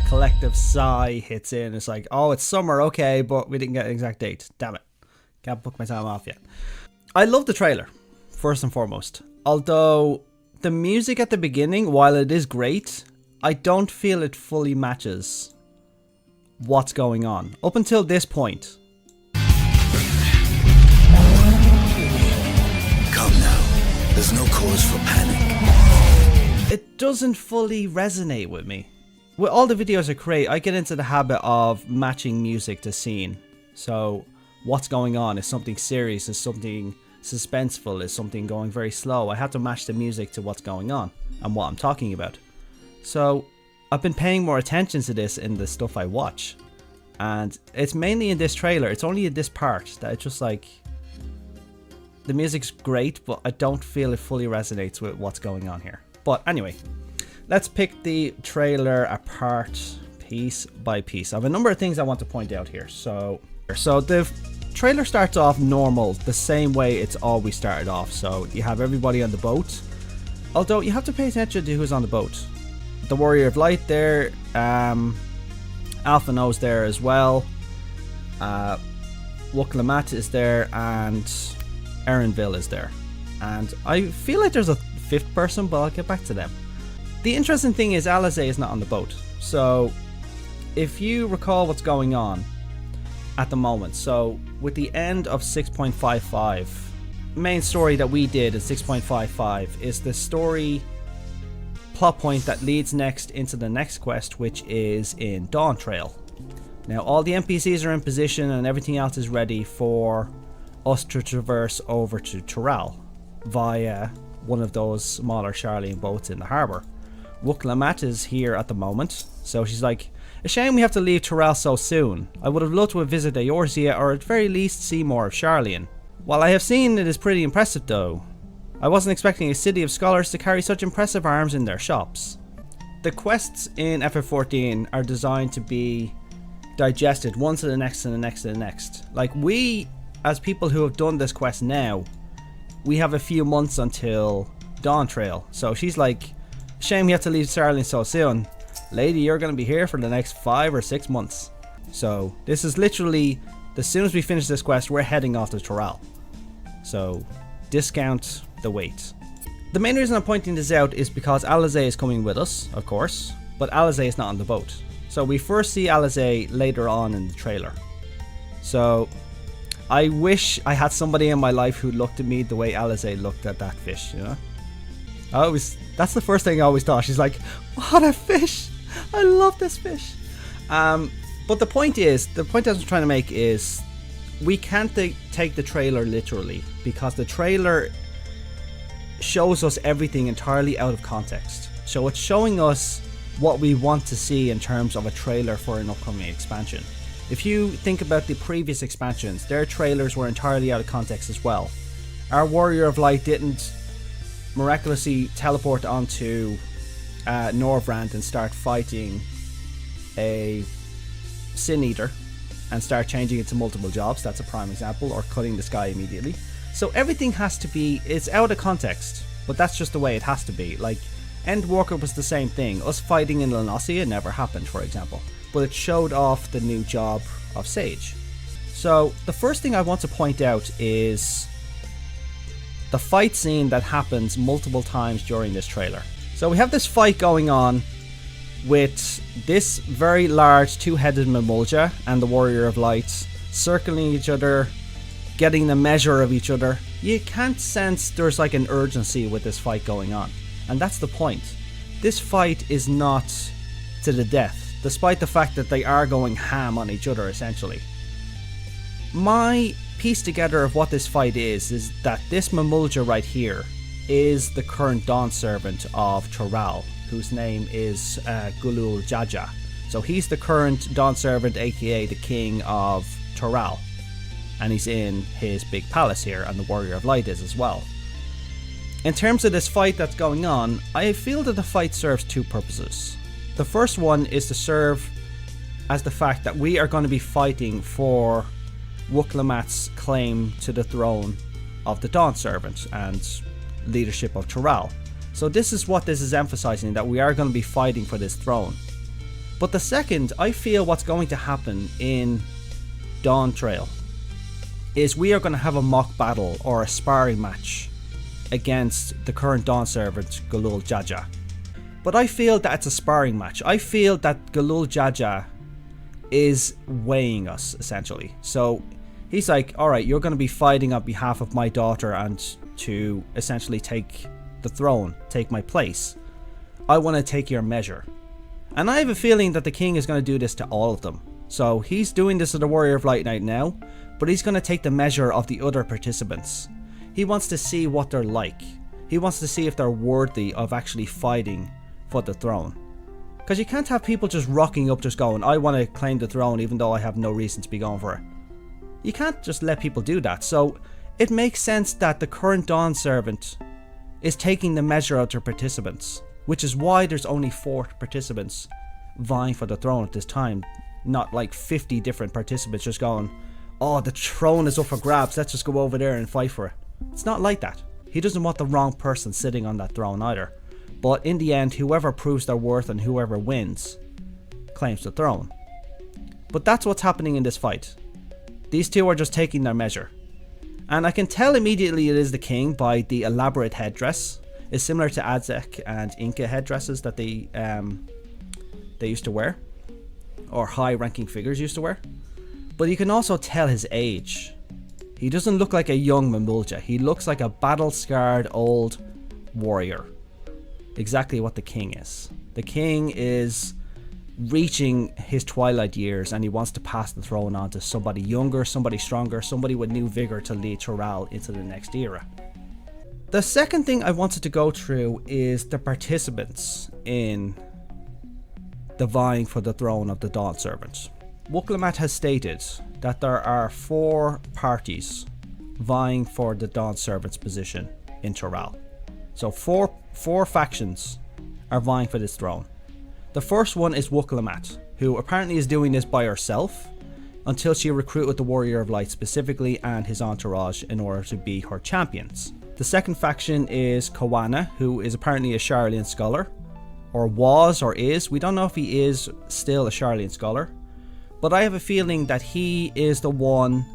that collective sigh hits in. It's like, oh, it's summer, okay, but we didn't get an exact date. Damn it. Can't book my time off yet. I love the trailer, first and foremost. Although the music at the beginning, while it is great, I don't feel it fully matches what's going on. Up until this point. Come now. There's no cause for panic. It doesn't fully resonate with me. With all the videos I create, I get into the habit of matching music to scene. So what's going on? Is something serious? Is something suspenseful? Is something going very slow? I have to match the music to what's going on and what I'm talking about. So I've been paying more attention to this in the stuff I watch. And it's mainly in this trailer. It's only in this part that it's just like, the music's great, but I don't feel it fully resonates with what's going on here. But anyway, let's pick the trailer apart piece by piece. I have a number of things I want to point out here. So the trailer starts off normal, the same way it's always started off. So you have everybody on the boat. Although you have to pay attention to who's on the boat. The Warrior of Light there, Alpha No's there as well. Wyrmlimion is there, and Erenville is there. And I feel like there's a fifth person, but I'll get back to them. The interesting thing is Alisaie is not on the boat. So if you recall what's going on at the moment, so with the end of 6.55, main story that we did in 6.55 is the story plot point that leads next into the next quest, which is in Dawntrail. Now all the NPCs are in position and everything else is ready for us to traverse over to Tural via one of those smaller Charlian boats in the harbour. Wyrmlimion is here at the moment, so she's like, a shame we have to leave Tural so soon. I would have loved to have visited Eorzea, or at very least see more of Charlian. While I have seen it is pretty impressive though, I wasn't expecting a city of scholars to carry such impressive arms in their shops. The quests in FF14 are designed to be digested one to the next and the next and the next. Like, we, as people who have done this quest now, we have a few months until Dawntrail. So she's like, shame you have to leave Charlian so soon. Lady, you're going to be here for the next 5 or 6 months. So this is literally, as soon as we finish this quest, we're heading off to Tural. So discount the wait. The main reason I'm pointing this out is because Alisaie is coming with us, of course, but Alisaie is not on the boat. So we first see Alisaie later on in the trailer. So I wish I had somebody in my life who looked at me the way Alisaie looked at that fish, you know? That's the first thing I always thought. She's like, what a fish! I love this fish! But the point I was trying to make is, we can't take the trailer literally, because the trailer shows us everything entirely out of context. So it's showing us what we want to see in terms of a trailer for an upcoming expansion. If you think about the previous expansions, their trailers were entirely out of context as well. Our Warrior of Light didn't miraculously teleport onto Norvrand and start fighting a Sin Eater and start changing it to multiple jobs. That's a prime example. Or cutting the sky immediately. So everything has to be, it's out of context, but that's just the way it has to be. Like, Endwalker was the same thing. Us fighting in Lanosia never happened, for example, but it showed off the new job of Sage. So the first thing I want to point out is the fight scene that happens multiple times during this trailer. So we have this fight going on with this very large two-headed Mamulja and the Warrior of Light circling each other, getting the measure of each other. You can't sense there's like an urgency with this fight going on. And that's the point. This fight is not to the death, despite the fact that they are going ham on each other essentially. My piece together of what this fight is that this Mamulja right here is the current Dawn Servant of Tural, whose name is Gulul Jaja. So he's the current Dawn Servant, aka the King of Tural. And he's in his big palace here, and the Warrior of Light is as well. In terms of this fight that's going on, I feel that the fight serves two purposes. The first one is to serve as the fact that we are going to be fighting for Wyrmlimion's claim to the throne of the Dawn Servant and leadership of Tural. So this is what this is emphasizing, that we are going to be fighting for this throne. But the second, I feel what's going to happen in Dawntrail is we are going to have a mock battle or a sparring match against the current Dawn servant Galul Jaja. But I feel that it's a sparring match. I feel that Galul Jaja is weighing us, essentially. So he's like, alright, you're going to be fighting on behalf of my daughter and to essentially take the throne, take my place. I want to take your measure. And I have a feeling that the king is going to do this to all of them. So he's doing this to the Warrior of Light Knight now, but he's going to take the measure of the other participants. He wants to see what they're like. He wants to see if they're worthy of actually fighting for the throne. Because you can't have people just rocking up just going, I want to claim the throne even though I have no reason to be going for it. You can't just let people do that. So it makes sense that the current Dawn servant is taking the measure of their participants, which is why there's only 4 participants vying for the throne at this time. Not like 50 different participants just going, oh, the throne is up for grabs, let's just go over there and fight for it. It's not like that. He doesn't want the wrong person sitting on that throne either. But in the end, whoever proves their worth and whoever wins claims the throne. But that's what's happening in this fight. These two are just taking their measure. And I can tell immediately it is the king by the elaborate headdress. It's similar to Aztec and Inca headdresses that they used to wear, or high-ranking figures used to wear. But you can also tell his age. He doesn't look like a young Mamulja. He looks like a battle-scarred old warrior. Exactly what the king is. The king is reaching his twilight years and he wants to pass the throne on to somebody younger, somebody stronger, somebody with new vigor to lead Tural into the next era. The second thing I wanted to go through is the participants in the vying for the throne of the Dawn Servant. Wyrmlimion has stated that there are 4 parties vying for the Dawn Servant's position in Tural. So four factions are vying for this throne. The first one is Wyrmlimion, who apparently is doing this by herself until she recruited the Warrior of Light specifically and his entourage in order to be her champions. The second faction is Kawana, who is apparently a Sharlayan scholar, or was or is. We don't know if he is still a Sharlayan scholar, but I have a feeling that he is the one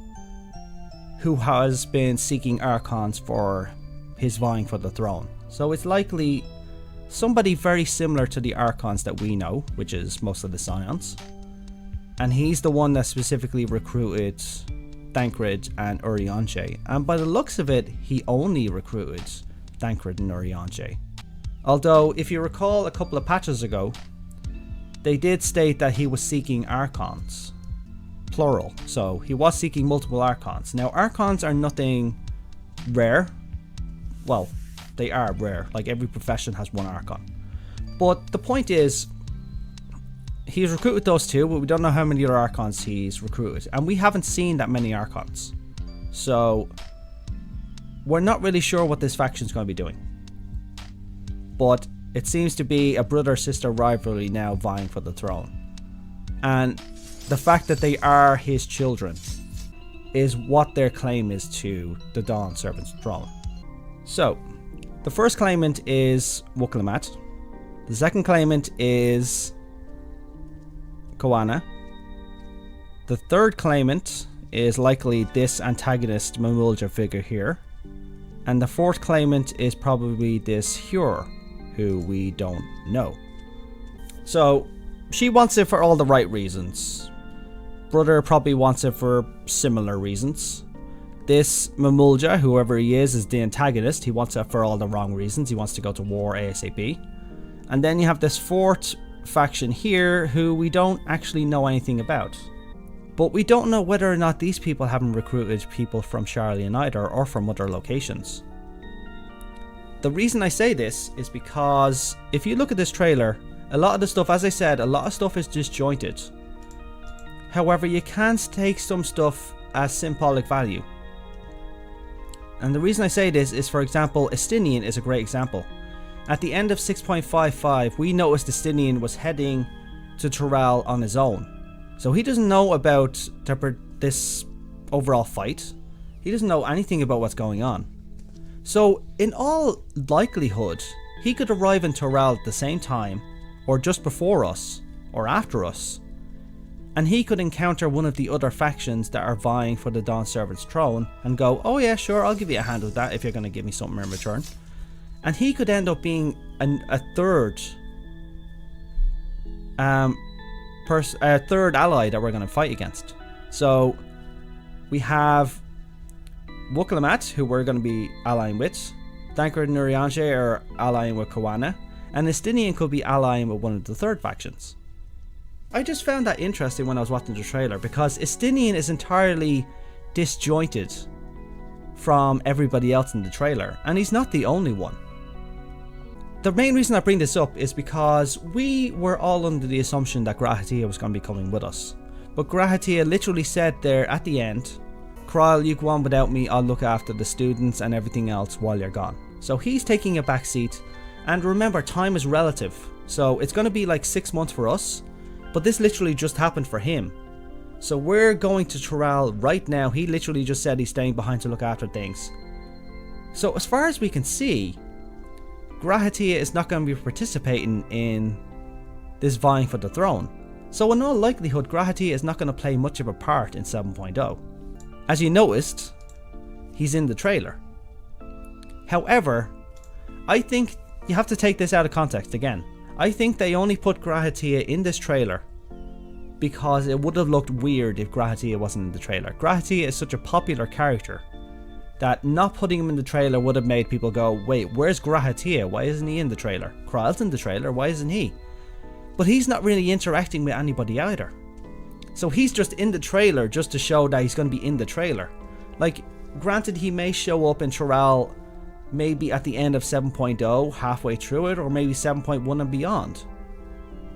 who has been seeking archons for his vying for the throne. So it's likely somebody very similar to the archons that we know, which is most of the scions. And he's the one that specifically recruited Thancred and Urianger. And by the looks of it, he only recruited Thancred and Urianger. Although, if you recall a couple of patches ago, they did state that he was seeking archons. Plural. So he was seeking multiple archons. Now, archons are nothing rare. Well, they are rare. Like every profession has one archon. But the point is, he's recruited those 2, but we don't know how many other archons he's recruited. And we haven't seen that many archons. So we're not really sure what this faction's going to be doing. But it seems to be a brother-sister rivalry now vying for the throne. And the fact that they are his children is what their claim is to the Dawn Servant's throne. So, the first claimant is Wyrmlimion. The second claimant is Kawana. The third claimant is likely this antagonist Mamulja figure here. And the fourth claimant is probably this Hure, who we don't know. So, she wants it for all the right reasons. Brother probably wants it for similar reasons. This Mamulja, whoever he is the antagonist. He wants it for all the wrong reasons. He wants to go to war ASAP. And then you have this fourth faction here who we don't actually know anything about. But we don't know whether or not these people haven't recruited people from Sharlayan either or from other locations. The reason I say this is because if you look at this trailer, a lot of the stuff, as I said, a lot of stuff is disjointed. However, you can take some stuff as symbolic value. And the reason I say this is, for example, Estinian is a great example. At the end of 6.55, we noticed Estinian was heading to Tural on his own. So he doesn't know about this overall fight. He doesn't know anything about what's going on. So, in all likelihood, he could arrive in Tural at the same time, or just before us, or after us. And he could encounter one of the other factions that are vying for the Dawn Servant's throne and go, oh yeah, sure, I'll give you a hand with that if you're going to give me something in return. And he could end up being a third ally that we're going to fight against. So we have Wyrmlimion, who we're going to be allying with. Thancred and Urianger are allying with Kawana. And Estinian could be allying with one of the third factions. I just found that interesting when I was watching the trailer, because Estinian is entirely disjointed from everybody else in the trailer, and he's not the only one. The main reason I bring this up is because we were all under the assumption that Grahatia was going to be coming with us. But Grahatia literally said there at the end, Krile, you go on without me, I'll look after the students and everything else while you're gone. So he's taking a back seat, and remember, time is relative. So it's going to be like 6 months for us, but this literally just happened for him. So we're going to Tural right now. He literally just said he's staying behind to look after things. So as far as we can see, Grahatia is not going to be participating in this vying for the throne. So in all likelihood, Grahatia is not going to play much of a part in 7.0. As you noticed, he's in the trailer. However, I think you have to take this out of context again. I think they only put Grahatia in this trailer because it would have looked weird if Grahatia wasn't in the trailer. Grahatia is such a popular character that not putting him in the trailer would have made people go, wait, where's Grahatia? Why isn't he in the trailer? Krile's in the trailer, why isn't he? But he's not really interacting with anybody either. So he's just in the trailer just to show that he's going to be in the trailer. Like, granted, he may show up in Tural maybe at the end of 7.0, halfway through it, or maybe 7.1 and beyond.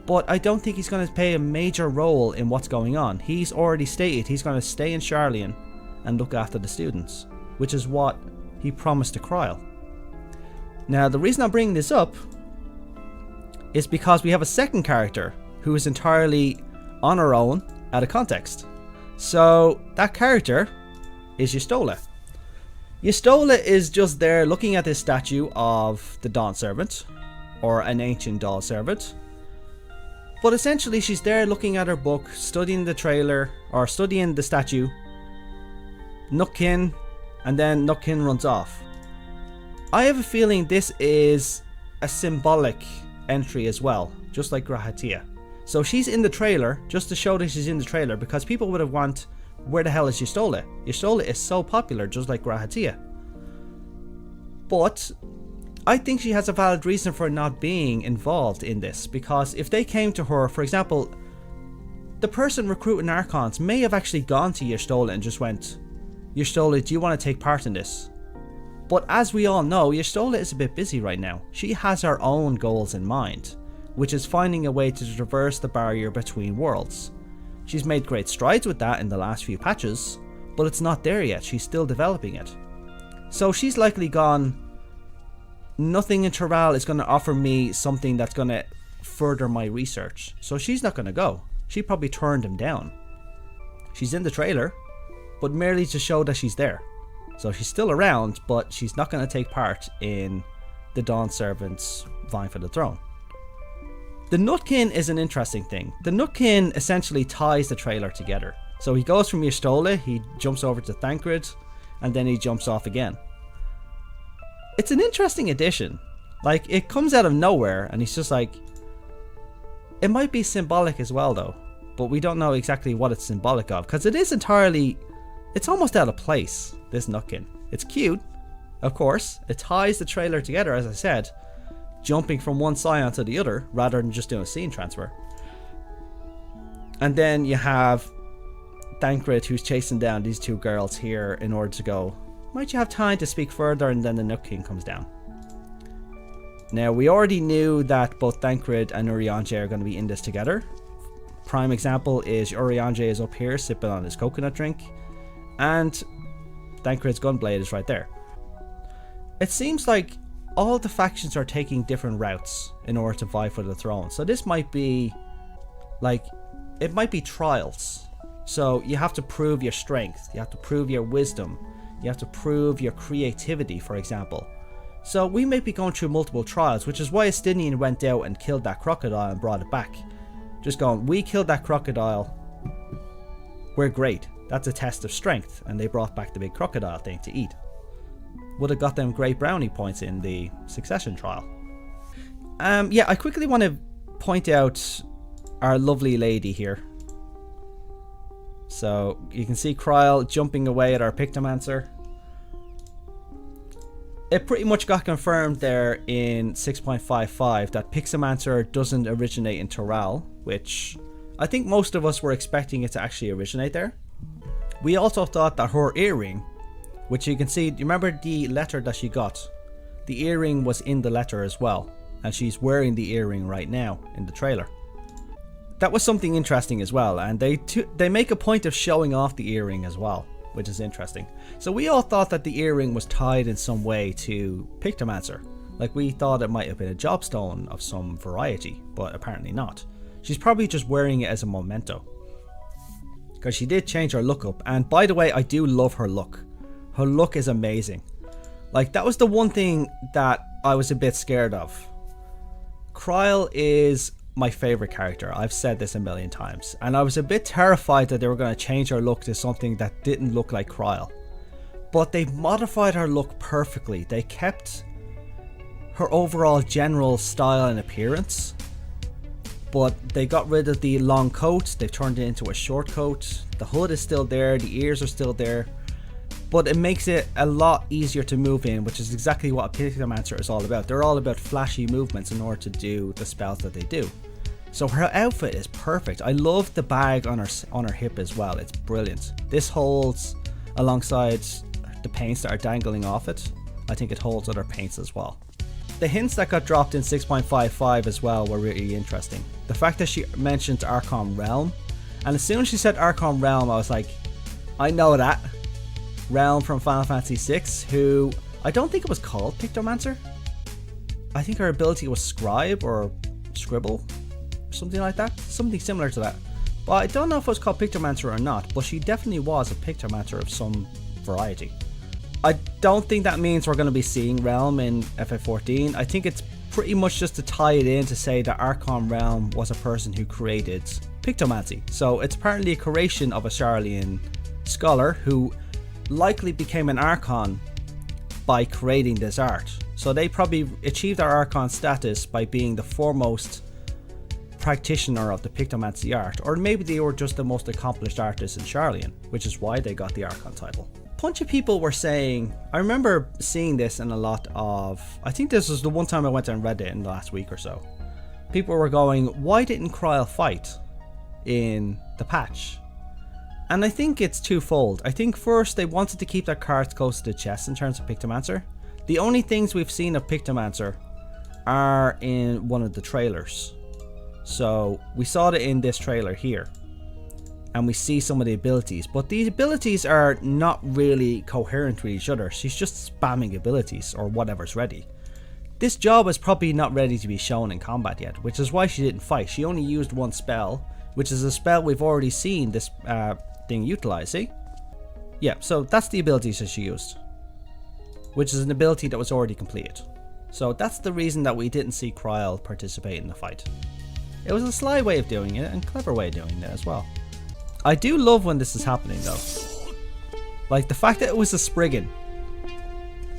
But I don't think he's going to play a major role in what's going on. He's already stated he's going to stay in Sharlayan and look after the students, which is what he promised to Krile. Now, the reason I'm bringing this up is because we have a second character who is entirely on her own out of context. So that character is Y'shtola. Y'shtola is just there looking at this statue of the Dawn Servant, or an ancient Dawn Servant. But essentially she's there looking at her book, studying the trailer, or studying the statue. Nutkin, and then Nutkin runs off. I have a feeling this is a symbolic entry as well, just like Grahatia. So she's in the trailer just to show that she's in the trailer, because people would have want, where the hell is Y'shtola? Y'shtola is so popular, just like Grahatia. But I think she has a valid reason for not being involved in this, because if they came to her, for example, the person recruiting Archons may have actually gone to Y'shtola and just went, Y'shtola, do you want to take part in this? But as we all know, Y'shtola is a bit busy right now. She has her own goals in mind, which is finding a way to traverse the barrier between worlds. She's made great strides with that in the last few patches, but it's not there yet. She's still developing it. So she's likely gone, nothing in Tural is going to offer me something that's going to further my research. So she's not going to go. She probably turned him down. She's in the trailer, but merely to show that she's there. So she's still around, but she's not going to take part in the Dawn Servant's vying for the throne. The Nutkin is an interesting thing. The Nutkin essentially ties the trailer together. So he goes from Y'shtola, he jumps over to Thancred, and then he jumps off again. It's an interesting addition. Like, it comes out of nowhere, and he's just like... It might be symbolic as well, though. But we don't know exactly what it's symbolic of, because it is entirely... It's almost out of place, this Nutkin. It's cute, of course. It ties the trailer together, as I said, jumping from one scion to the other, rather than just doing a scene transfer. And then you have Thancred, who's chasing down these two girls here in order to go, might you have time to speak further? And then the Nutkin comes down. Now, we already knew that both Thancred and Urianger are going to be in this together. Prime example is Urianger is up here sipping on his coconut drink, and Thancred's gunblade is right there. It seems like all the factions are taking different routes in order to vie for the throne. So this might be like, it might be trials. So you have to prove your strength, you have to prove your wisdom, you have to prove your creativity, for example. So we may be going through multiple trials, which is why Estinian went out and killed that crocodile and brought it back. just going, we killed that crocodile. We're great. That's a test of strength. And they brought back the big crocodile thing to eat. Would have got them great brownie points in the succession trial. Yeah, I quickly want to point out our lovely lady here. So you can see Krile jumping away at our pictomancer. It pretty much got confirmed there in 6.55 that pictomancer doesn't originate in Tural, which I think most of us were expecting it to actually originate there. We also thought that her earring, which you can see, do you remember the letter that she got? The earring was in the letter as well, and she's wearing the earring right now in the trailer. That was something interesting as well, and they make a point of showing off the earring as well, which is interesting. So we all thought that the earring was tied in some way to pictomancer. Like, we thought it might have been a jobstone of some variety, but apparently not. She's probably just wearing it as a memento, because she did change her look up. And by the way, I do love her look. Her look is amazing. Like, that was the one thing that I was a bit scared of. Krile is my favorite character. I've said this a million times, and I was a bit terrified that they were going to change her look to something that didn't look like Krile. But they modified her look perfectly. They kept her overall general style and appearance, but they got rid of the long coat. They turned it into a short coat. The hood is still there, the ears are still there, but it makes it a lot easier to move in, which is exactly what a pictomancer is all about. They're all about flashy movements in order to do the spells that they do. So her outfit is perfect. I love the bag on her hip as well. It's brilliant. This holds, alongside the paints that are dangling off it, I think it holds other paints as well. The hints that got dropped in 6.55 as well were really interesting. The fact that she mentioned Archon Realm, and as soon as she said Archon Realm, I was like, I know that. Realm from Final Fantasy VI, who I don't think it was called Pictomancer. I think her ability was Scribe or Scribble, something like that, something similar to that. But I don't know if it was called Pictomancer or not, but she definitely was a Pictomancer of some variety. I don't think that means we're going to be seeing Realm in FF14. I think it's pretty much just to tie it in to say that Archon Realm was a person who created Pictomancy. So it's apparently a creation of a Charlian scholar who likely became an Archon by creating this art. So they probably achieved their Archon status by being the foremost practitioner of the Pictomancy art, or maybe they were just the most accomplished artist in Charlian, which is why they got the Archon title. A bunch of people were saying, I remember seeing this in a lot of, I think this was the one time I went and read it in the last week or so. People were going, why didn't Krile fight in the patch? And I think it's twofold. I think first they wanted to keep their cards close to the chest in terms of Pictomancer. The only things we've seen of Pictomancer are in one of the trailers. So we saw it in this trailer here, and we see some of the abilities, but these abilities are not really coherent with each other. She's just spamming abilities or whatever's ready. This job is probably not ready to be shown in combat yet, which is why she didn't fight. She only used one spell, which is a spell we've already seen this thing utilize, see? Yeah, so that's the abilities that she used, which is an ability that was already completed. So that's the reason that we didn't see Krile participate in the fight. It was a sly way of doing it and a clever way of doing it as well. I do love when this is happening though. Like, the fact that it was a Spriggan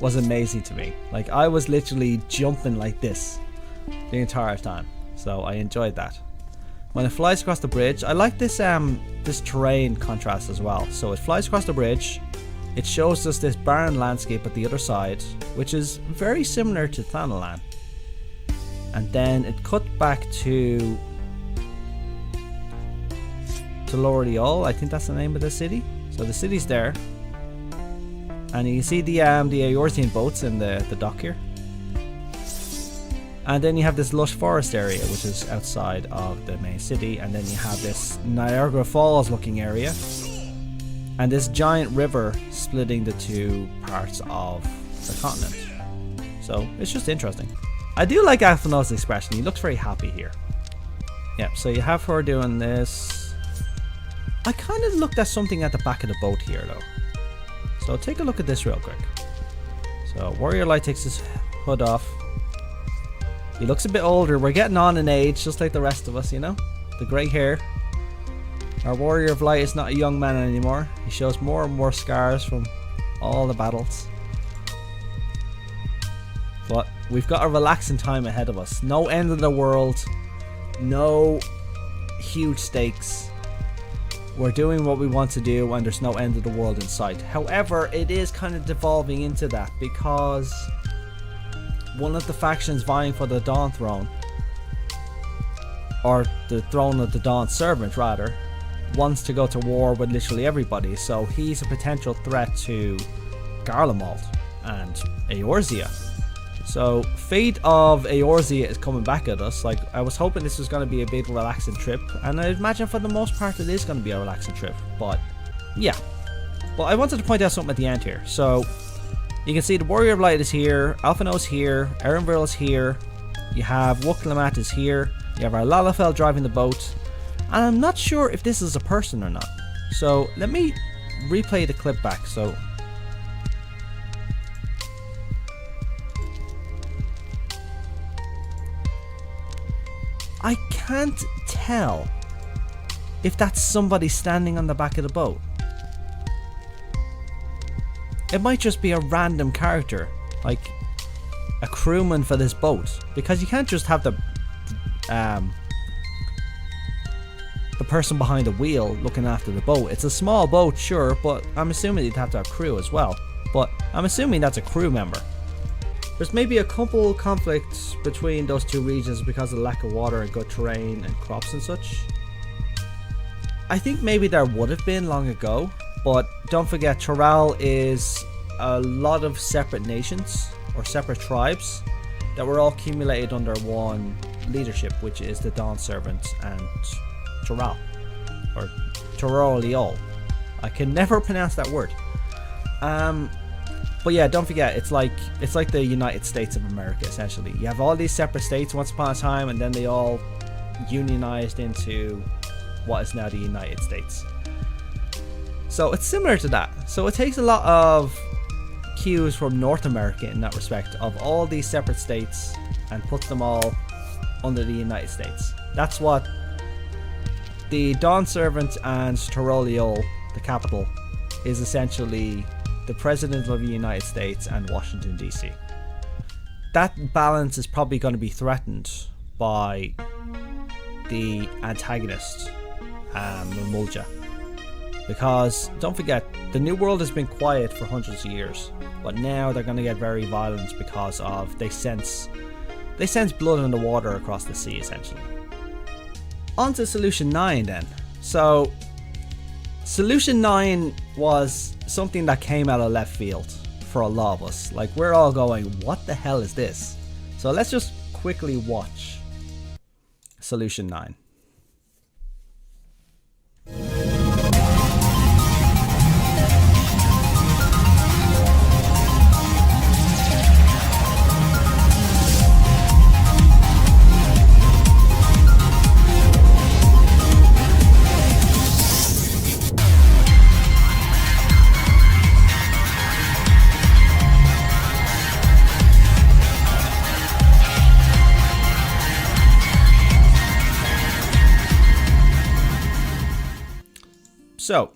was amazing to me. Like, I was literally jumping like this the entire time. So I enjoyed that. When it flies across the bridge, I like this this terrain contrast as well. So it flies across the bridge, it shows us this barren landscape at the other side, which is very similar to Thanalan. And then it cut back to Lower Diol, I think that's the name of the city. So the city's there, and you can see the Eorzean boats in the dock here. And then you have this lush forest area, which is outside of the main city, and then you have this Niagara Falls looking area, and this giant river splitting the two parts of the continent. So it's just interesting. I do like Athenal's expression. He looks very happy here. Yeah, so you have her doing this. I kind of looked at something at the back of the boat here though. So take a look at this real quick. So Warrior Light takes his hood off. He looks a bit older. We're getting on in age, just like the rest of us, you know? the grey hair. Our warrior of light is not a young man anymore. He shows more and more scars from all the battles. But we've got a relaxing time ahead of us. No end of the world. No huge stakes. We're doing what we want to do and there's no end of the world in sight. However, it is kind of devolving into that because one of the factions vying for the Dawn Throne, or the throne of the Dawn Servant rather, wants to go to war with literally everybody. So he's a potential threat to Garlemald and Eorzea. So Fate of Eorzea is coming back at us. Like, I was hoping this was going to be a big relaxing trip, and I imagine for the most part it is going to be a relaxing trip, but yeah. But I wanted to point out something at the end here. So you can see the Warrior of Light is here, Alphino's here, Erenville is here, you have Wuklamat is here, you have our Lalafell driving the boat, and I'm not sure if this is a person or not. So let me replay the clip back. So I can't tell if that's somebody standing on the back of the boat. It might just be a random character, like a crewman for this boat, because you can't just have the person behind the wheel looking after the boat. It's a small boat, sure, but I'm assuming you'd have to have crew as well. But I'm assuming that's a crew member. There's maybe a couple conflicts between those two regions because of lack of water and good terrain and crops and such. I think maybe there would have been long ago, but don't forget Tural is a lot of separate nations or separate tribes that were all accumulated under one leadership, which is the Dawn Servant and Tural, or Turoliol. I can never pronounce that word. But yeah, don't forget, it's like the United States of America, essentially. You have all these separate states once upon a time, and then they all unionized into what is now the United States. So it's similar to that. So it takes a lot of cues from North America in that respect, of all these separate states, and puts them all under the United States. That's what the Dawn Servant and Turoliol, the capital, is essentially the President of the United States and Washington DC. That balance is probably going to be threatened by the antagonist, Mulja. Because don't forget, the New World has been quiet for hundreds of years, but now they're going to get very violent because of they sense blood in the water across the sea, essentially. On to Solution 9 then. So Solution 9 was something that came out of left field for a lot of us. Like, we're all going, what the hell is this? So let's just quickly watch Solution 9. So,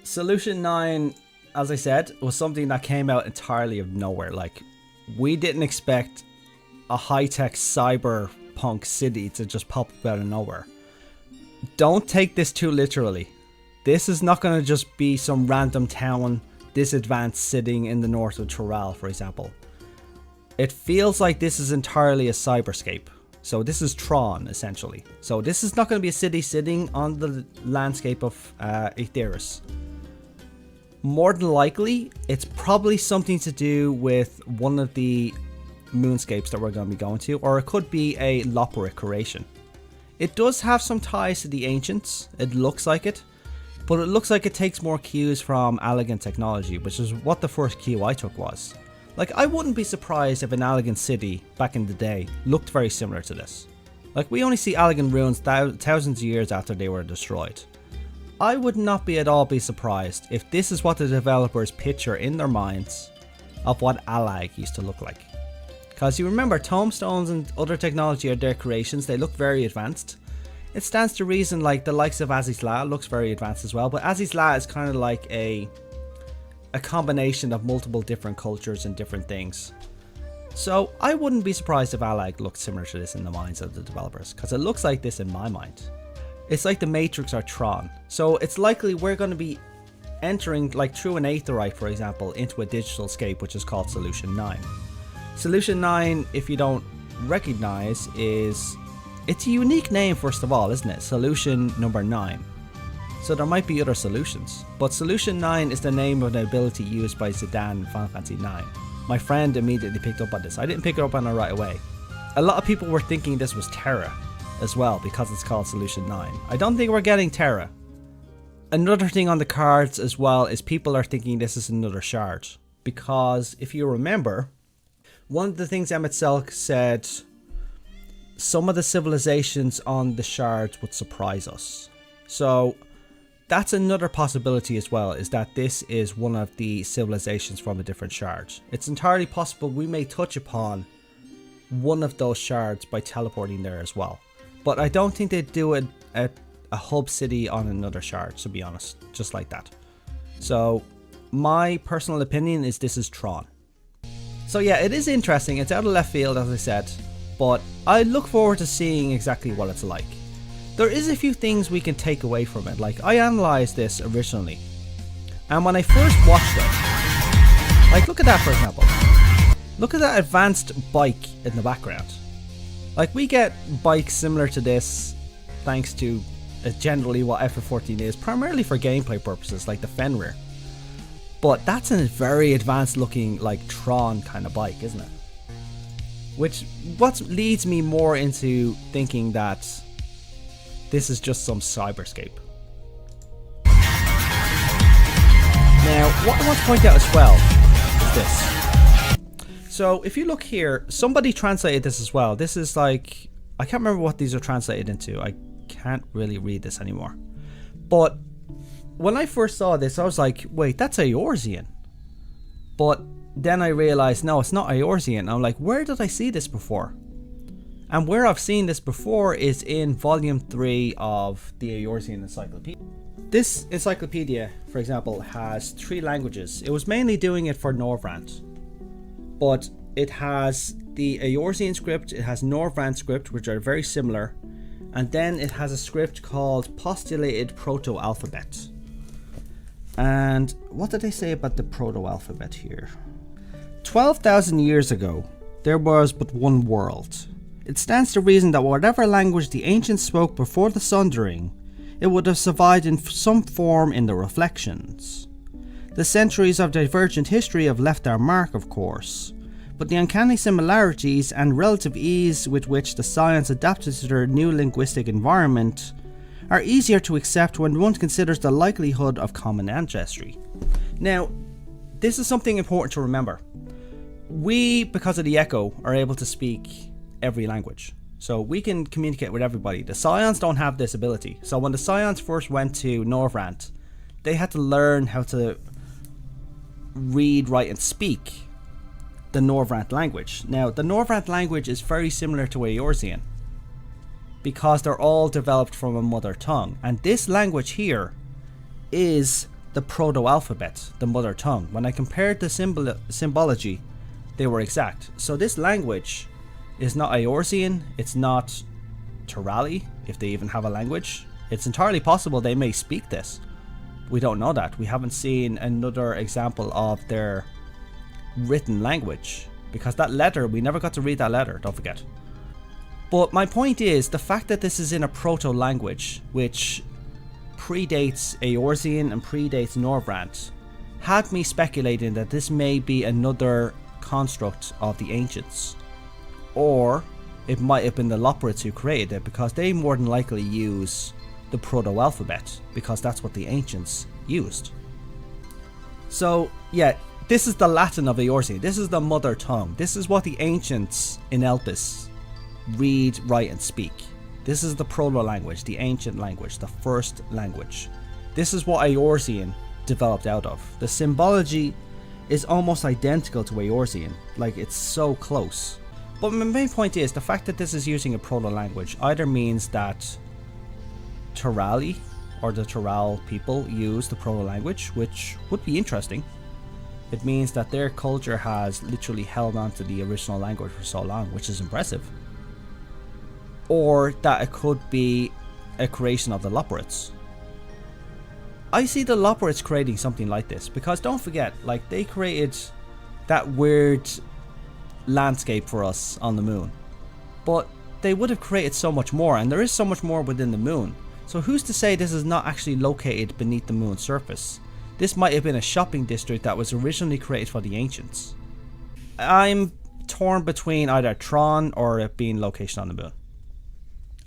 Solution 9, as I said, was something that came out entirely of nowhere. Like, we didn't expect a high-tech cyberpunk city to just pop up out of nowhere. Don't take this too literally. This is not going to just be some random town this advanced sitting in the north of Tural, for example. It feels like this is entirely a cyberscape. So this is Tron, essentially. So this is not going to be a city sitting on the landscape of Aetheris. More than likely, it's probably something to do with one of the moonscapes that we're going to be going to, or it could be a Loporric creation. It does have some ties to the Ancients, it looks like it, but it looks like it takes more cues from Allegan technology, which is what the first cue I took was. Like, I wouldn't be surprised if an Allegan city back in the day looked very similar to this. Like, we only see Allegan ruins thousands of years after they were destroyed. I would not be at all be surprised if this is what the developers picture in their minds of what Allag used to look like. Because you remember, tombstones and other technology are their creations, they look very advanced. it stands to reason like the likes of Azizla looks very advanced as well, but Azizla is kind of like a combination of multiple different cultures and different things. So I wouldn't be surprised if Allag looked similar to this in the minds of the developers, because it looks like this in my mind. It's like the Matrix or Tron, so it's likely we're going to be entering, like through an aetheryte for example, into a digital scape which is called Solution 9. Solution 9, if you don't recognize, it's a unique name first of all, isn't it? Solution number 9. So there might be other solutions, but Solution 9 is the name of an ability used by Zidane in Final Fantasy 9. My friend immediately picked up on this. I didn't pick it up on it right away. A lot of people were thinking this was Terra as well because it's called Solution 9. I don't think we're getting Terra. Another thing on the cards as well is people are thinking this is another shard, because if you remember, one of the things Emet said, some of the civilizations on the shards would surprise us. So that's another possibility as well, is that this is one of the civilizations from a different shard. It's entirely possible we may touch upon one of those shards by teleporting there as well. But I don't think they'd do it at a hub city on another shard, to be honest, just like that. So my personal opinion is this is Tron. So yeah, it is interesting. It's out of left field, as I said, but I look forward to seeing exactly what it's like. There is a few things we can take away from it. Like, I analysed this originally, and when I first watched it, like, look at that for example. Look at that advanced bike in the background. Like, we get bikes similar to this thanks to generally what FF14 is, primarily for gameplay purposes, like the Fenrir. But that's a very advanced looking, like, Tron kind of bike, isn't it? Which what leads me more into thinking that this is just some cyberscape. Now, what I want to point out as well is this. So, if you look here, somebody translated this as well. This is like, I can't remember what these are translated into. I can't really read this anymore. But when I first saw this, I was like, wait, that's Eorzean. But then I realized, no, it's not Eorzean. I'm like, where did I see this before? And where I've seen this before is in volume 3 of the Eorzean Encyclopedia. This encyclopedia, for example, has 3 languages. It was mainly doing it for Norvrant, but it has the Eorzean script, it has Norvrant script, which are very similar, and then it has a script called Postulated Proto-Alphabet. And what did they say about the Proto-Alphabet here? 12,000 years ago, there was but one world. It stands to reason that whatever language the ancients spoke before the Sundering, it would have survived in some form in the Reflections. The centuries of divergent history have left their mark, of course, but the uncanny similarities and relative ease with which the science adapted to their new linguistic environment are easier to accept when one considers the likelihood of common ancestry. Now, this is something important to remember. We, because of the Echo, are able to speak every language. So we can communicate with everybody. The Scions don't have this ability. So when the Scions first went to Norvrant, they had to learn how to read, write, and speak the Norvrant language. Now, the Norvrant language is very similar to Eorzean because they're all developed from a mother tongue. And this language here is the Proto-Alphabet, the mother tongue. When I compared the symbology, they were exact. So this language is not Eorzean, it's not Turali, if they even have a language. It's entirely possible they may speak this. We don't know that. We haven't seen another example of their written language, because that letter, we never got to read that letter, don't forget. But my point is, the fact that this is in a proto-language, which predates Eorzean and predates Norvrant, had me speculating that this may be another construct of the ancients. Or it might have been the Loporrits who created it, because they more than likely use the Proto-Alphabet, because that's what the ancients used. So yeah, this is the Latin of Eorzean. This is the mother tongue. This is what the ancients in Elpis read, write, and speak. This is the proto-language, the ancient language, the first language. This is what Eorzean developed out of. The symbology is almost identical to Eorzean. Like, it's so close. But my main point is, the fact that this is using a proto-language either means that Turali or the Tural people use the proto language, which would be interesting. It means that their culture has literally held on to the original language for so long, which is impressive. Or that it could be a creation of the Loporrits. I see the Loporrits creating something like this, because don't forget, like, they created that weird landscape for us on the moon. But they would have created so much more, and there is so much more within the moon. So who's to say this is not actually located beneath the moon's surface? This might have been a shopping district that was originally created for the ancients. I'm torn between either Tron or it being location on the moon.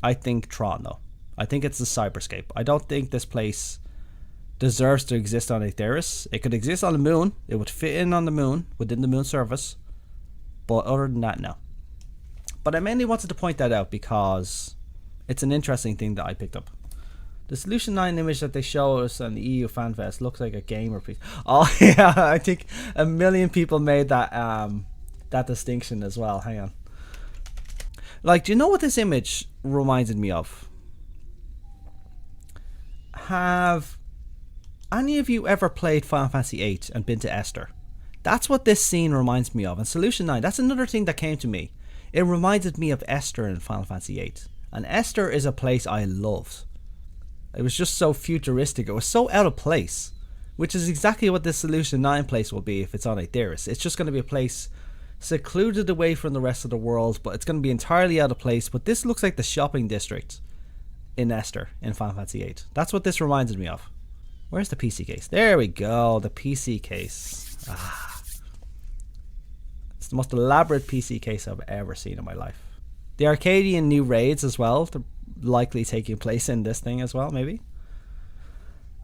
I think Tron though. I think it's the cyberscape. I don't think this place deserves to exist on Aetheris. It could exist on the moon. It would fit in on the moon, within the moon's surface. But other than that, no. But I mainly wanted to point that out because it's an interesting thing that I picked up. The Solution 9 image that they show us on the EU Fanfest looks like a gamer piece. Oh yeah, I think a million people made that that distinction as well. Hang on. Like, do you know what this image reminded me of? Have any of you ever played Final Fantasy VIII and been to Esther? That's what this scene reminds me of. And Solution 9, that's another thing that came to me. It reminded me of Esther in Final Fantasy VIII. And Esther is a place I loved. It was just so futuristic. It was so out of place. Which is exactly what this Solution 9 place will be if it's on Aetheris. It's just going to be a place secluded away from the rest of the world, but it's going to be entirely out of place. But this looks like the shopping district in Esther in Final Fantasy VIII. That's what this reminded me of. Where's the PC case? There we go, the PC case. It's the most elaborate PC case I've ever seen in my life. The Arcadian new raids as well, they're likely taking place in this thing as well, maybe.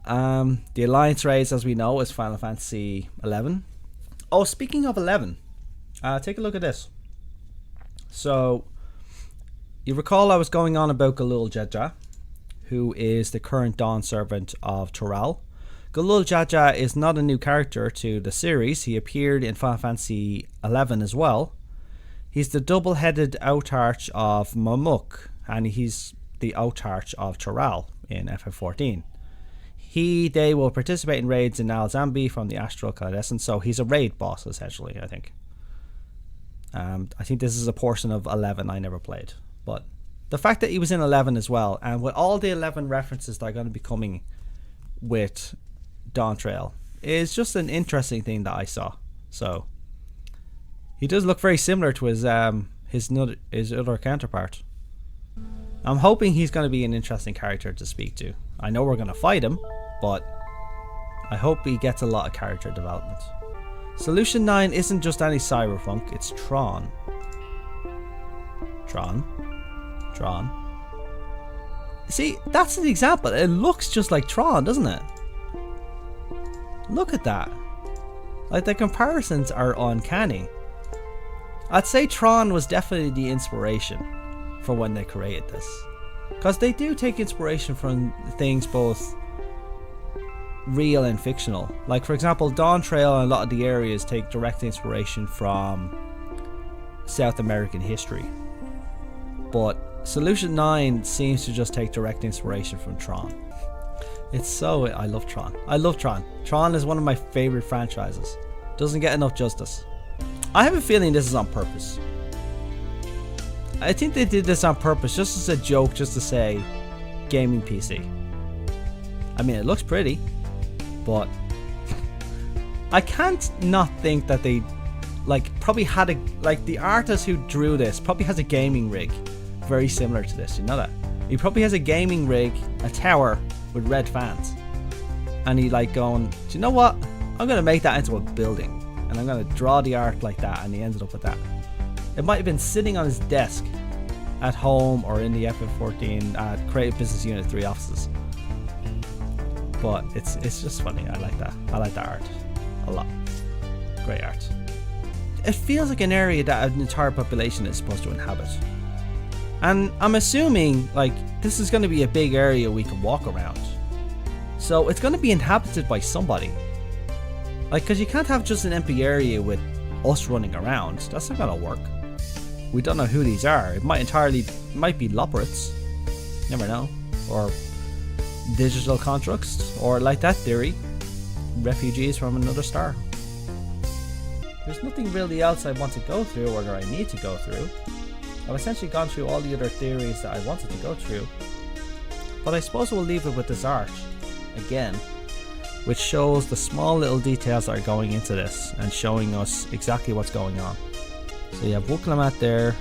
The Alliance raids, as we know, is Final Fantasy XI. Oh, speaking of 11, take a look at this. So, you recall I was going on about Galul Jaja, who is the current Dawn servant of Tural. Galul Jaja is not a new character to the series. He appeared in Final Fantasy XI as well. He's the double-headed Autarch of Mamuk, and he's the Autarch of Tural in FF14. They will participate in raids in Alzambi from the Astral Coalescence, so he's a raid boss essentially, I think. I think this is a portion of 11 I never played, but the fact that he was in 11 as well, and with all the 11 references that are going to be coming with Dawntrail, is just an interesting thing that I saw. So he does look very similar to his other counterpart. I'm hoping he's going to be an interesting character to speak to. I know we're going to fight him, but I hope he gets a lot of character development. Solution 9 isn't just any cyberpunk, it's Tron. Tron. See, that's an example. It looks just like Tron, doesn't it? Look at that. Like, the comparisons are uncanny. I'd say Tron was definitely the inspiration for when they created this, because they do take inspiration from things both real and fictional. Like, for example, Dawntrail and a lot of the areas take direct inspiration from South American history, but Solution 9 seems to just take direct inspiration from Tron. I love Tron. Tron is one of my favorite franchises. Doesn't get enough justice. I have a feeling this is on purpose. I think they did this on purpose, just as a joke, just to say gaming PC. I mean, it looks pretty, but I can't not think that they probably had the artist who drew this probably has a gaming rig very similar to this. You know that? He probably has a gaming rig, a tower with red fans, and he going, do you know what? I'm gonna make that into a building, and I'm gonna draw the art like that, and he ended up with that. It might have been sitting on his desk at home or in the FF14 Creative Business Unit 3 offices. But it's just funny. I like that. I like that art a lot. Great art. It feels like an area that an entire population is supposed to inhabit. And I'm assuming this is going to be a big area we can walk around. So it's going to be inhabited by somebody. Because you can't have just an empty area with us running around. That's not going to work. We don't know who these are. It might be Loporrits. Never know. Or digital constructs, or like that theory, refugees from another star. There's nothing really else I want to go through or that I need to go through. I've essentially gone through all the other theories that I wanted to go through. But I suppose we'll leave it with this art, again, which shows the small little details that are going into this and showing us exactly what's going on. So you have wyrmlimion there.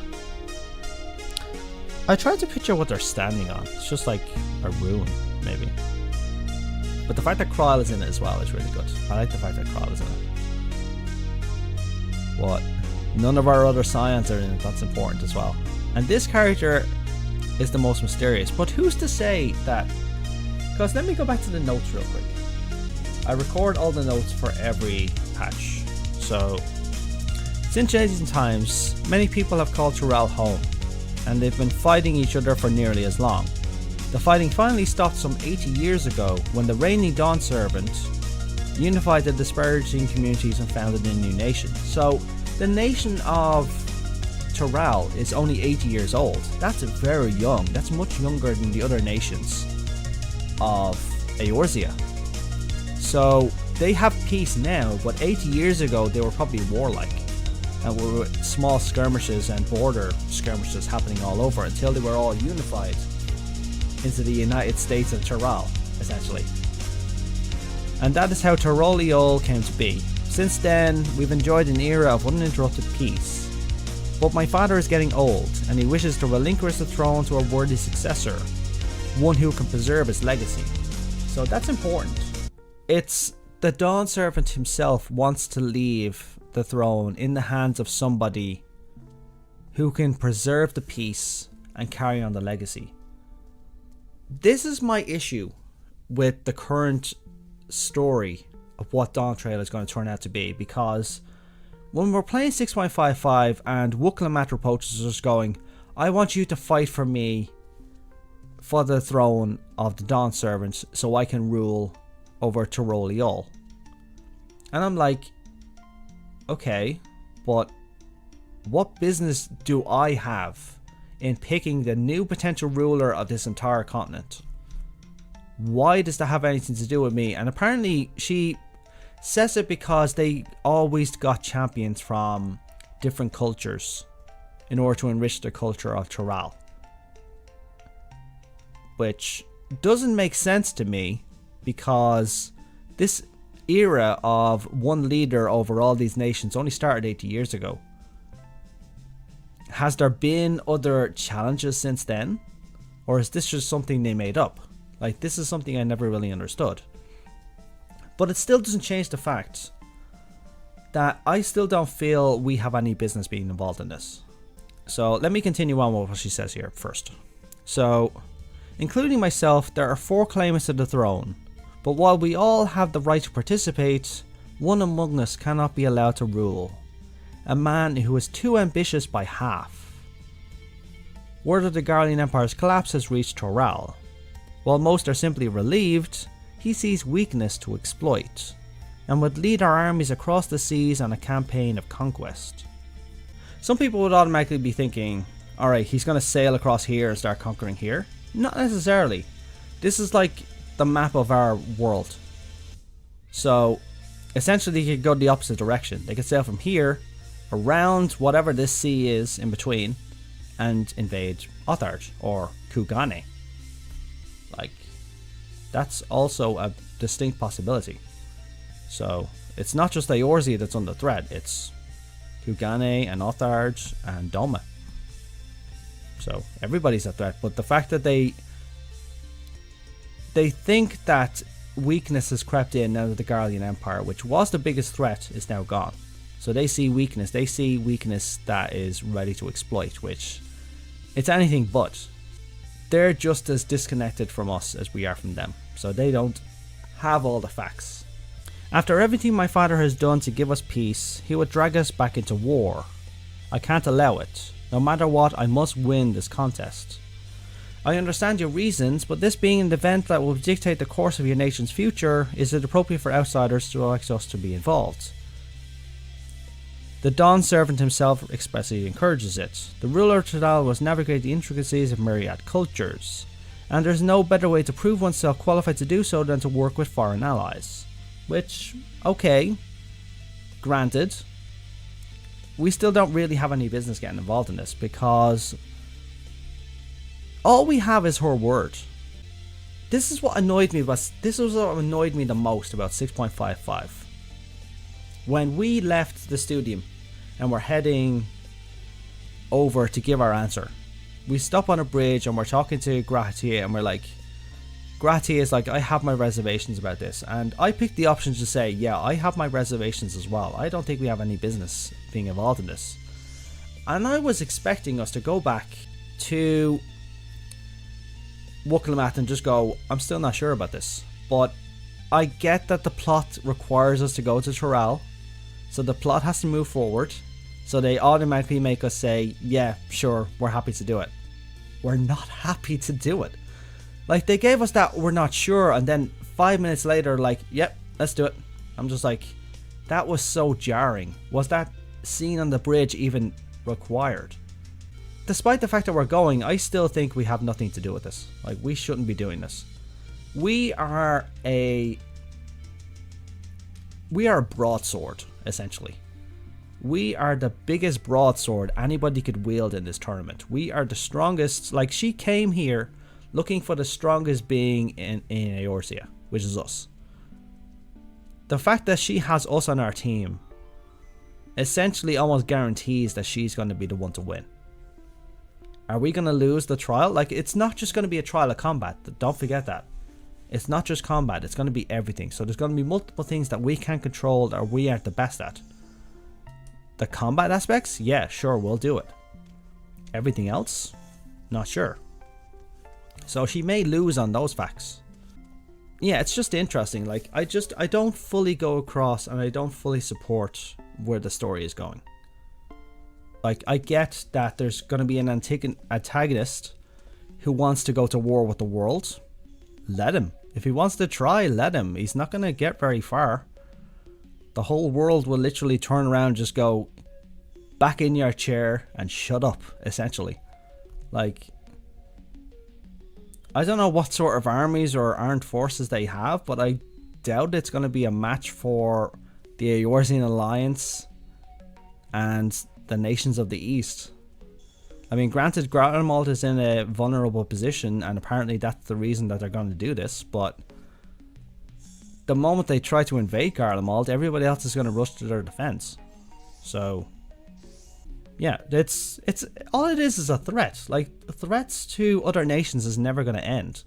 I tried to picture what they're standing on. It's just like a rune, maybe. But the fact that Krile is in it as well is really good. I like the fact that Krile is in it. But none of our other scions are in it, that's important as well. And this character is the most mysterious. But who's to say that... Because let me go back to the notes real quick. I record all the notes for every patch. So, since ancient times, many people have called Tural home, and they've been fighting each other for nearly as long. The fighting finally stopped some 80 years ago when the reigning Dawn Servant unified the disparaging communities and founded a new nation. So, the nation of Tural is only 80 years old. That's very young. That's much younger than the other nations of Eorzea. So they have peace now, but 80 years ago they were probably warlike, and were small skirmishes and border skirmishes happening all over until they were all unified into the United States of Tural, essentially. And that is how Tyroliol came to be. Since then, we've enjoyed an era of uninterrupted peace. But my father is getting old, and he wishes to relinquish the throne to a worthy successor, one who can preserve his legacy. So that's important. It's the Dawn Servant himself wants to leave the throne in the hands of somebody who can preserve the peace and carry on the legacy. This is my issue with the current story of what Dawntrail is going to turn out to be, because when we're playing 6.55 and wyrmlimion approaches us going, I want you to fight for me for the throne of the Dawn Servant so I can rule over Tyroliol. And I'm like, okay, but what business do I have in picking the new potential ruler of this entire continent? Why does that have anything to do with me? And apparently she says it because they always got champions from different cultures in order to enrich the culture of Tural, which doesn't make sense to me, because this era of one leader over all these nations only started 80 years ago. Has there been other challenges since then? Or is this just something they made up? Like, this is something I never really understood. But it still doesn't change the fact that I still don't feel we have any business being involved in this. So let me continue on with what she says here first. So, including myself, there are 4 claimants to the throne. But while we all have the right to participate, one among us cannot be allowed to rule. A man who is too ambitious by half. Word of the Garlean Empire's collapse has reached Tural. While most are simply relieved, he sees weakness to exploit, and would lead our armies across the seas on a campaign of conquest. Some people would automatically be thinking, alright, he's going to sail across here and start conquering here. Not necessarily. This is like the map of our world. So, essentially they could go the opposite direction. They could sail from here, around whatever this sea is in between, and invade Otharge or Kugane. Like, that's also a distinct possibility. So, it's not just Eorzea that's under threat, it's Kugane and Otharge and Doma. So, everybody's a threat, but the fact that they think that weakness has crept in now that the Garlean Empire, which was the biggest threat, is now gone. So they see weakness that is ready to exploit, which it's anything but. They're just as disconnected from us as we are from them, so they don't have all the facts. After everything my father has done to give us peace, he would drag us back into war. I can't allow it. No matter what, I must win this contest. I understand your reasons, but this being an event that will dictate the course of your nation's future, is it appropriate for outsiders like us to be involved? The Dawn Servant himself expressly encourages it. The ruler of Tural must navigate the intricacies of myriad cultures. and there's no better way to prove oneself qualified to do so than to work with foreign allies. Which, okay, granted, we still don't really have any business getting involved in this, because all we have is her word. This is what annoyed me, but this was what annoyed me the most about 6.55. When we left the studio and we're heading over to give our answer, we stop on a bridge and we're talking to Gratia, and we're like, Gratia is like, I have my reservations about this, and I picked the option to say, yeah, I have my reservations as well. I don't think we have any business being involved in this. And I was expecting us to go back to Wyrmlimion and just go, I'm still not sure about this. But I get that the plot requires us to go to Tural, so the plot has to move forward, so they automatically make us say, yeah, sure, we're happy to do it. We're not happy to do it. Like, they gave us that we're not sure, and then 5 minutes later, like, yep, let's do it. I'm just like, that was so jarring. Was that scene on the bridge even required? Despite the fact that we're going, I still think we have nothing to do with this. Like, we shouldn't be doing this. We are a broadsword, essentially. We are the biggest broadsword anybody could wield in this tournament. We are the strongest. Like, she came here looking for the strongest being in Eorzea, which is us. The fact that she has us on our team essentially almost guarantees that she's going to be the one to win. Are we going to lose the trial? Like, it's not just going to be a trial of combat. Don't forget that. It's not just combat. It's going to be everything. So there's going to be multiple things that we can control that we aren't the best at. The combat aspects? Yeah, sure, we'll do it. Everything else? Not sure. So she may lose on those facts. Yeah, it's just interesting. Like, I don't fully go across, and I don't fully support where the story is going. Like, I get that there's going to be an antagonist who wants to go to war with the world. Let him. If he wants to try, let him. He's not going to get very far. The whole world will literally turn around and just go, back in your chair and shut up, essentially. Like, I don't know what sort of armies or armed forces they have, but I doubt it's going to be a match for the Eorzean Alliance and the nations of the East. I mean, granted, Garlemald is in a vulnerable position, and apparently that's the reason that they're going to do this, but the moment they try to invade Garlemald, everybody else is going to rush to their defense. So, yeah, it's all it is a threat. Like, threats to other nations is never going to end.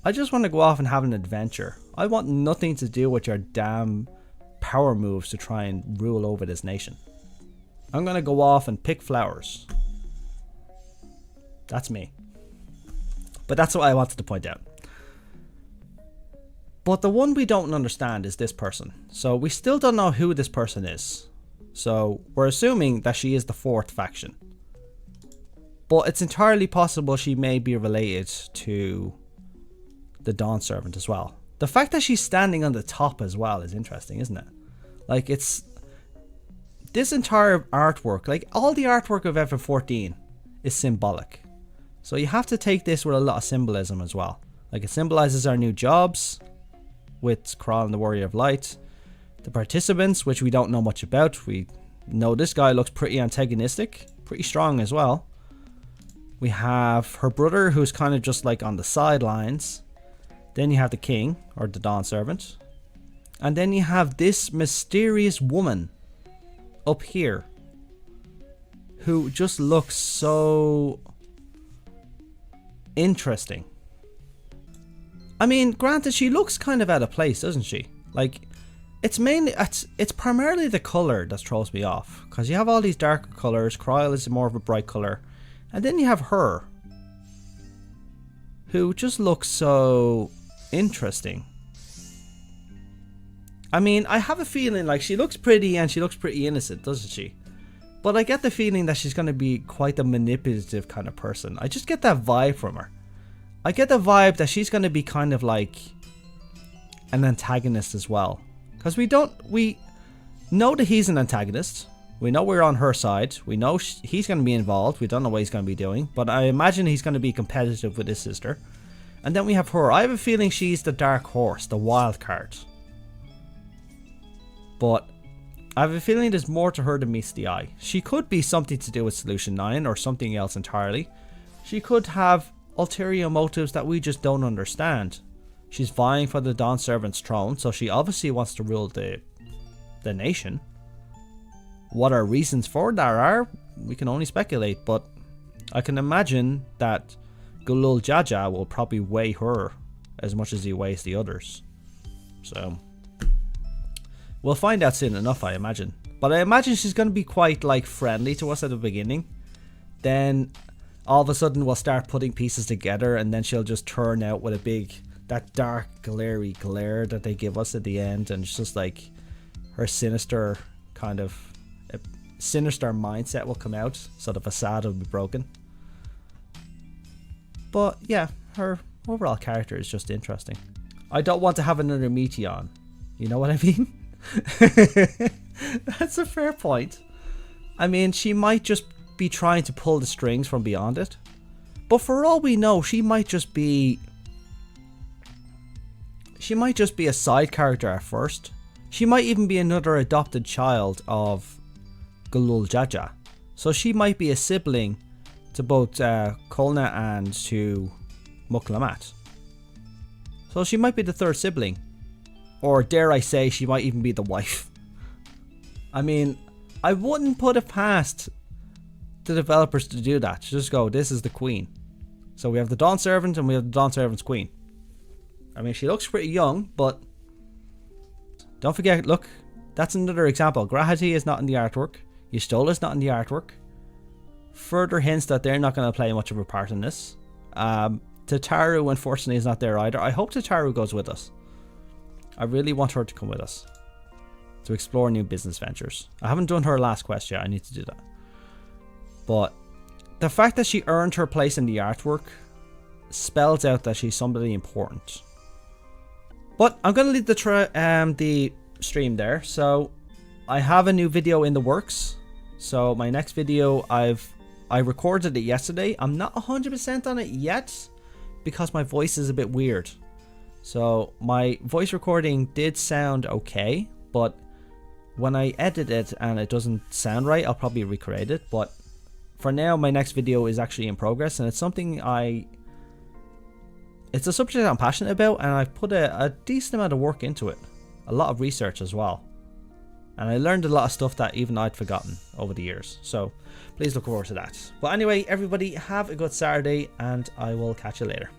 I just want to go off and have an adventure. I want nothing to do with your damn power moves to try and rule over this nation. I'm going to go off and pick flowers. That's me. But that's what I wanted to point out. But the one we don't understand is this person. So we still don't know who this person is. So we're assuming that she is the fourth faction. But it's entirely possible she may be related to the Dawn Servant as well. The fact that she's standing on the top as well is interesting, isn't it? Like, it's this entire artwork, like all the artwork of FF14 is symbolic. So you have to take this with a lot of symbolism as well. Like, it symbolizes our new jobs with Krile and the Warrior of Light. The participants, which we don't know much about. We know this guy looks pretty antagonistic, pretty strong as well. We have her brother, who's kind of just like on the sidelines. Then you have the king, or the Dawn Servant. And then you have this mysterious woman up here, who just looks so interesting. I mean, granted, she looks kind of out of place, doesn't she? Like, it's primarily the color that throws me off, because you have all these darker colors. Krile is more of a bright color, and then you have her, who just looks so interesting. I mean, I have a feeling like she looks pretty and she looks pretty innocent, doesn't she? But I get the feeling that she's going to be quite a manipulative kind of person. I just get that vibe from her. I get the vibe that she's going to be kind of like an antagonist as well. Because we know that he's an antagonist. We know we're on her side. We know he's going to be involved. We don't know what he's going to be doing. But I imagine he's going to be competitive with his sister. And then we have her. I have a feeling she's the dark horse, the wild card. But I have a feeling there's more to her than meets the eye. She could be something to do with Solution 9 or something else entirely. She could have ulterior motives that we just don't understand. She's vying for the Dawn Servant's throne, so she obviously wants to rule the nation. What our reasons for that are, we can only speculate, but I can imagine that Gulul Jaja will probably weigh her as much as he weighs the others. So we'll find out soon enough, I imagine. But I imagine she's going to be quite like friendly to us at the beginning. Then all of a sudden we'll start putting pieces together, and then she'll just turn out with a big, that dark glary glare that they give us at the end, and it's just like her sinister kind of sinister mindset will come out, so the facade will be broken. But yeah, her overall character is just interesting. I don't want to have another Meteion. You know what I mean? That's a fair point. I mean, she might just be trying to pull the strings from beyond it. But for all we know, she might just be a side character at first. She might even be another adopted child of Gulul Jaja. So she might be a sibling to both Kolna and to Muklamat. So she might be the third sibling. Or dare I say, she might even be the wife. I mean, I wouldn't put it past the developers to do that. To just go, this is the queen. So we have the Dawn Servant and we have the Dawn Servant's queen. I mean, she looks pretty young, but don't forget, look, that's another example. Grahati is not in the artwork. Yustola is not in the artwork. Further hints that they're not going to play much of a part in this. Tataru, unfortunately, is not there either. I hope Tataru goes with us. I really want her to come with us to explore new business ventures. I haven't done her last quest yet. I need to do that. But the fact that she earned her place in the artwork spells out that she's somebody important. But I'm going to leave the stream there. So I have a new video in the works. So my next video, I recorded it yesterday. I'm not 100% on it yet because my voice is a bit weird. So my voice recording did sound okay, but when I edit it and it doesn't sound right, I'll probably recreate it. But for now, my next video is actually in progress, and it's something it's a subject I'm passionate about, and I've put a decent amount of work into it. A lot of research as well. And I learned a lot of stuff that even I'd forgotten over the years. So please look forward to that. But anyway, everybody, have a good Saturday, and I will catch you later.